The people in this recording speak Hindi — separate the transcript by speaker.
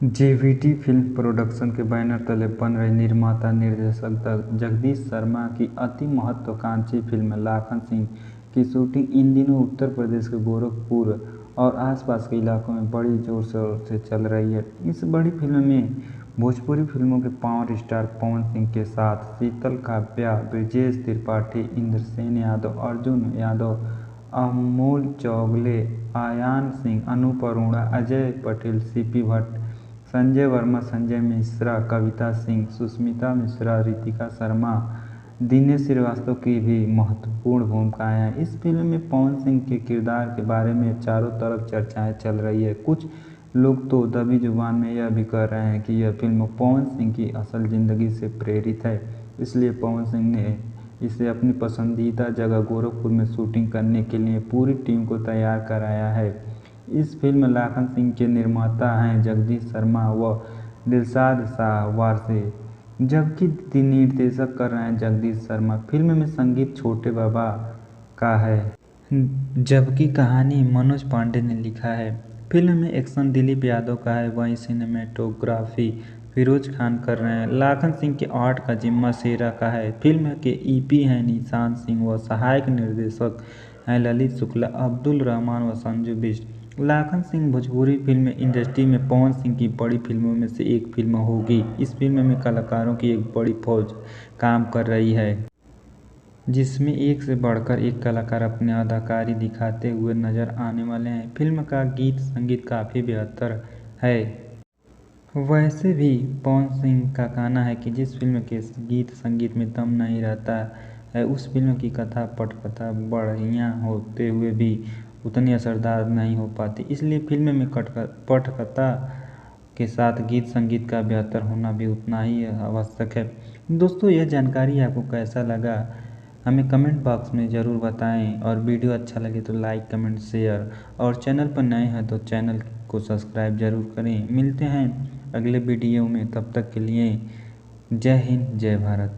Speaker 1: जेवीटी फिल्म प्रोडक्शन के बैनर तले बन रही निर्माता निर्देशक जगदीश शर्मा की अति महत्वाकांक्षी फिल्म लाखन सिंह की शूटिंग इन दिनों उत्तर प्रदेश के गोरखपुर और आसपास के इलाकों में बड़ी जोर शोर से चल रही है। इस बड़ी फिल्म में भोजपुरी फिल्मों के पावर स्टार पवन सिंह के साथ शीतल काव्या, ब्रिजेश त्रिपाठी, इंद्रसेन यादव, अर्जुन यादव, अमोल चौगले, आयान सिंह, अनूप अरोड़ा, अजय पटेल, सीपी भट्ट, संजय वर्मा, संजय मिश्रा, कविता सिंह, सुष्मिता मिश्रा, रितिका शर्मा, दिनेश श्रीवास्तव की भी महत्वपूर्ण भूमिकाएं हैं। इस फिल्म में पवन सिंह के किरदार के बारे में चारों तरफ चर्चाएं चल रही है। कुछ लोग तो दबी जुबान में यह भी कह रहे हैं कि यह फिल्म पवन सिंह की असल ज़िंदगी से प्रेरित है, इसलिए पवन सिंह ने इसे अपनी पसंदीदा जगह गोरखपुर में शूटिंग करने के लिए पूरी टीम को तैयार कराया है। इस फिल्म लाखन सिंह के निर्माता हैं जगदीश शर्मा व दिलशाद शाह वारसी, जबकि निर्देशक कर रहे हैं जगदीश शर्मा। फिल्म में संगीत छोटे बाबा का है, जबकि कहानी मनोज पांडे ने लिखा है। फिल्म में एक्शन दिलीप यादव का है, वहीं सिनेमेटोग्राफी फिरोज खान कर रहे हैं। लाखन सिंह के आर्ट का जिम्मा शेरा का है। फिल्म के ईपी हैं निशांत सिंह व सहायक निर्देशक हैं ललित शुक्ला, अब्दुल रहमान व संजू बिष्ट। लाखन सिंह भोजपुरी फिल्म इंडस्ट्री में पवन सिंह की बड़ी फिल्मों में से एक फिल्म होगी। इस फिल्म में कलाकारों की एक बड़ी फौज काम कर रही है, जिसमें एक से बढ़कर एक कलाकार अपनी अदाकारी दिखाते हुए नजर आने वाले हैं। फिल्म का गीत संगीत काफ़ी बेहतर है। वैसे भी पवन सिंह का कहना है कि जिस फिल्म के गीत संगीत में दम नहीं रहता है, उस फिल्म की कथा पटकथा बढ़िया होते हुए भी उतनी असरदार नहीं हो पाती। इसलिए फिल्म में पटकथा के साथ गीत संगीत का बेहतर होना भी उतना ही आवश्यक है। दोस्तों, यह जानकारी आपको कैसा लगा हमें कमेंट बॉक्स में ज़रूर बताएं, और वीडियो अच्छा लगे तो लाइक कमेंट शेयर, और चैनल पर नए हैं तो चैनल को सब्सक्राइब जरूर करें। मिलते हैं अगले वीडियो में, तब तक के लिए जय हिंद जय भारत।